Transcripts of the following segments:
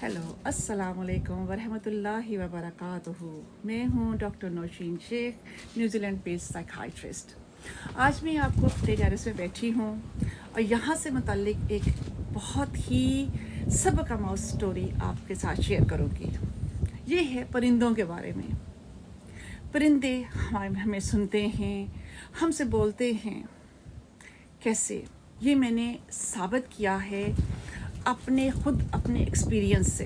Hello अस्सलाम वालेकुम वरहमतुल्लाहि वबरकातुहू। मैं हूँ doctor Nausheen Shaikh, New Zealand based psychiatrist. आज मैं आपको अपने टेरेस में बैठी हूँ और यहाँ से मुतल्लिक एक बहुत ही सबक आमूज़ स्टोरी आपके साथ शेयर करूँगी। ये है परिंदों के बारे में। परिंदे हमें सुनते हैं, हमसे बोलते हैं। कैसे? ये मैंने साबित किया है अपने एक्सपीरियंस से।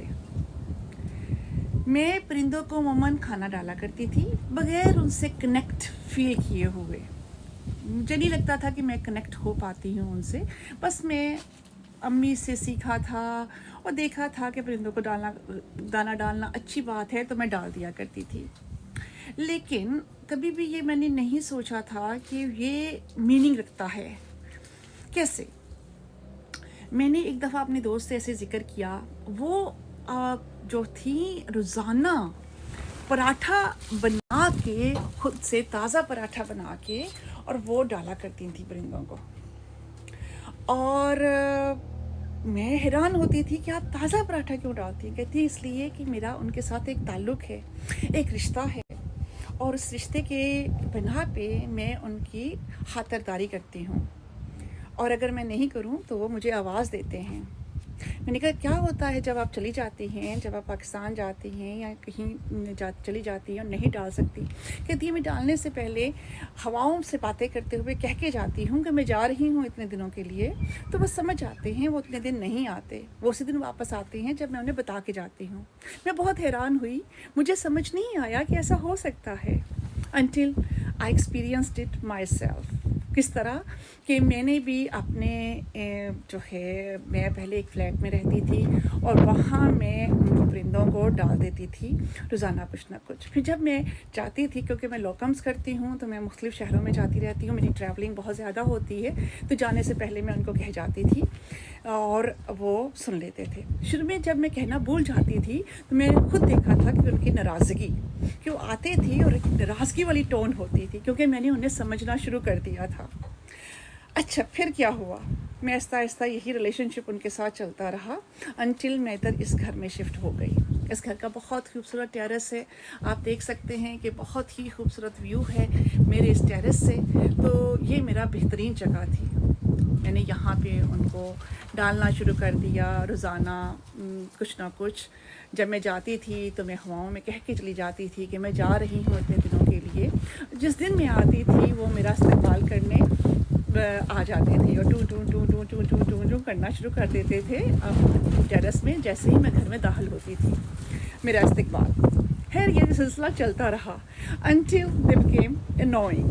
मैं परिंदों को अमूमन खाना डाला करती थी बग़ैर उनसे कनेक्ट फील किए हुए। मुझे नहीं लगता था कि मैं कनेक्ट हो पाती हूँ उनसे। बस मैं अम्मी से सीखा था और देखा था कि परिंदों को दाना डालना अच्छी बात है, तो मैं डाल दिया करती थी। लेकिन कभी भी ये मैंने नहीं सोचा था कि ये मीनिंग रखता है। कैसे? मैंने एक दफ़ा अपने दोस्त से ऐसे ज़िक्र किया। वो जो थी रोज़ाना पराठा बना के, खुद से ताज़ा पराठा बना के, और वो डाला करती थी परिंदों को। और मैं हैरान होती थी कि आप ताज़ा पराठा क्यों डालती? कहती इसलिए कि मेरा उनके साथ एक ताल्लुक़ है, एक रिश्ता है, और उस रिश्ते के बिना पे मैं उनकी खातिरदारी करती हूँ, और अगर मैं नहीं करूं तो वो मुझे आवाज़ देते हैं। मैंने कहा क्या होता है जब आप चली जाती हैं, जब आप पाकिस्तान जाती हैं या कहीं चली जाती हैं और नहीं डाल सकती? कहती है मैं डालने से पहले हवाओं से बातें करते हुए कह के जाती हूँ कि मैं जा रही हूँ इतने दिनों के लिए, तो वो समझ आते हैं। वो उतने दिन नहीं आते, वो उसी दिन वापस आते हैं जब मैं उन्हें बता के जाती हूँ। मैं बहुत हैरान हुई, मुझे समझ नहीं आया कि ऐसा हो सकता है until I experienced it myself। किस तरह कि मैंने भी अपने जो है, मैं पहले एक फ़्लैट में रहती थी और वहाँ मैं परिंदों को डाल देती थी रोज़ाना कुछ ना कुछ। फिर जब मैं जाती थी, क्योंकि मैं लोकम्स करती हूँ तो मैं मुख्तलिफ़ शहरों में जाती रहती हूँ, मेरी ट्रैवलिंग बहुत ज़्यादा होती है, तो जाने से पहले मैं उनको कह जाती थी और वो सुन लेते थे। शुरू में जब मैं कहना भूल जाती थी तो मैंने खुद देखा था कि उनकी नाराज़गी, कि वो आते थे और एक नाराज़गी वाली टोन होती थी, क्योंकि मैंने उन्हें समझना शुरू कर दिया था। अच्छा, फिर क्या हुआ? मैं आहिस्ता आहिस्ता यही रिलेशनशिप उनके साथ चलता रहा अनटिल मैं इधर इस घर में शिफ्ट हो गई। इस घर का बहुत खूबसूरत टेरेस है, आप देख सकते हैं कि बहुत ही खूबसूरत व्यू है मेरे इस टेरेस से। तो ये मेरा बेहतरीन जगह थी। मैंने यहाँ पे उनको डालना शुरू कर दिया रोज़ाना कुछ ना कुछ। जब मैं जाती थी तो मैं हवाओं में कह के चली जाती थी कि मैं जा रही हूँ इतने दिनों के लिए। जिस दिन मैं आती थी वो मेरा इस्तकबाल करने आ जाते थे और टू टू टू टू टू टू टू टू करना शुरू कर देते थे टेरेस में, जैसे ही मैं घर में दाखिल होती थी मेरा इस्तकबाल। खैर ये सिलसिला चलता रहा until they became annoying।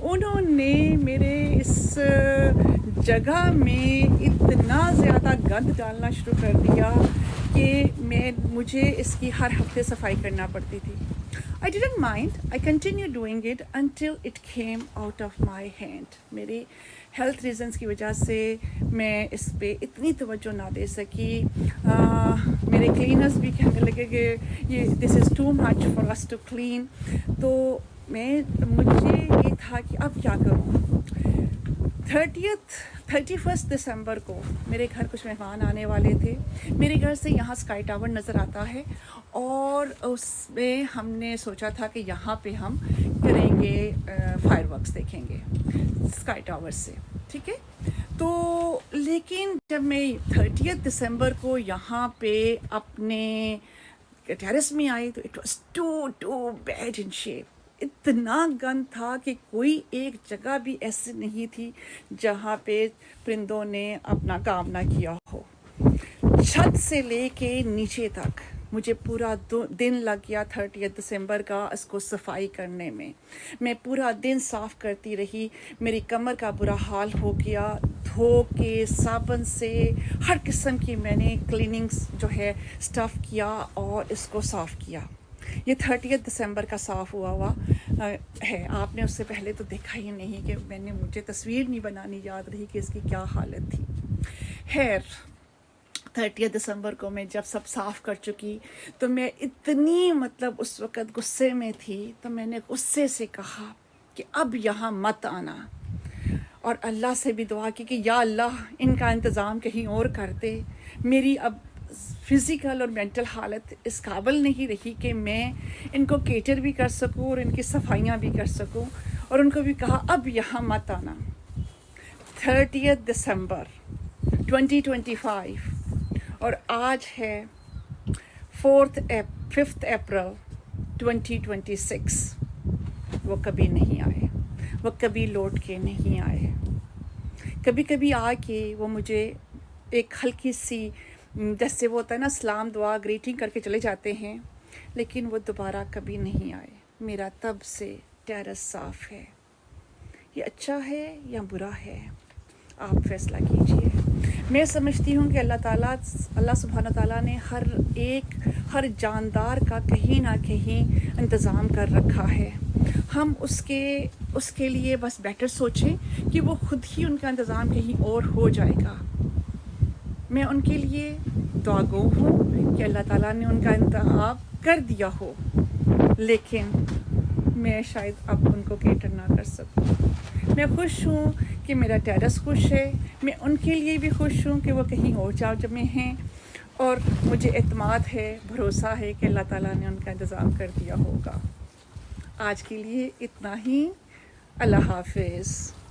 उन्होंने मेरे इस जगह में इतना ज़्यादा गंद डालना शुरू कर दिया कि मुझे इसकी हर हफ्ते सफाई करना पड़ती थी। I didn't mind. I continued doing it until it came out of my hand। मेरे हेल्थ रीजंस की वजह से मैं इस पे इतनी तवज्जो ना दे सकी। मेरे क्लीनर्स भी कहने लगे कि ये this is too much for us to clean. तो मुझे ये था कि अब क्या करूँ। 31 दिसंबर को मेरे घर कुछ मेहमान आने वाले थे। मेरे घर से यहाँ स्काई टावर नज़र आता है और उसमें हमने सोचा था कि यहाँ पे हम करेंगे फायरवर्क्स देखेंगे स्काई टावर से, ठीक है। तो लेकिन जब मैं 30 दिसंबर को यहाँ पे अपने टेरेस में आई तो it was too bad in shape. इतना गंद था कि कोई एक जगह भी ऐसी नहीं थी जहाँ पे परिंदों ने अपना काम ना किया हो। छत से लेके नीचे तक मुझे पूरा दिन लग गया 30 दिसंबर का इसको सफाई करने में। मैं पूरा दिन साफ़ करती रही, मेरी कमर का बुरा हाल हो गया। धो के साबुन से हर किस्म की मैंने क्लीनिंग्स जो है स्टफ़ किया और इसको साफ़ किया। ये 30 दिसंबर का साफ़ हुआ है। आपने उससे पहले तो देखा ही नहीं कि मुझे तस्वीर नहीं बनानी याद रही कि इसकी क्या हालत थी। खैर 30 दिसंबर को मैं जब सब साफ़ कर चुकी तो मैं इतनी उस वक़्त गुस्से में थी, तो मैंने गुस्से से कहा कि अब यहाँ मत आना, और अल्लाह से भी दुआ की कि या अल्लाह इनका इंतज़ाम कहीं और कर दे। मेरी अब फ़िज़िकल और मेंटल हालत इस काबिल नहीं रही कि मैं इनको केटर भी कर सकूं और इनकी सफाइयां भी कर सकूं, और उनको भी कहा अब यहाँ मत आना। 30 दिसंबर 2025 और आज है 5 अप्रैल 2026। वो कभी नहीं आए, वो कभी लौट के नहीं आए। कभी कभी आके वो मुझे एक हल्की सी, जैसे वो होता है ना, सलाम दुआ ग्रीटिंग करके चले जाते हैं, लेकिन वो दोबारा कभी नहीं आए। मेरा तब से टेरेस साफ़ है। ये अच्छा है या बुरा है, आप फैसला कीजिए। मैं समझती हूँ कि अल्लाह सुब्हान ताला ने हर जानदार का कहीं ना कहीं इंतज़ाम कर रखा है। हम उसके लिए बस बेटर सोचें कि वो खुद ही उनका इंतज़ाम कहीं और हो जाएगा। मैं उनके लिए दुआगो हूँ कि अल्लाह ताला ने उनका इंतज़ाम कर दिया हो, लेकिन मैं शायद अब उनको केटर ना कर सकूँ। मैं खुश हूँ कि मेरा टेरेस खुश है, मैं उनके लिए भी खुश हूँ कि वो कहीं और जा में हैं, और मुझे एतमाद है, भरोसा है कि अल्लाह ताला ने उनका इंतज़ाम कर दिया होगा। आज के लिए इतना ही। अल्लाह हाफ़िज़।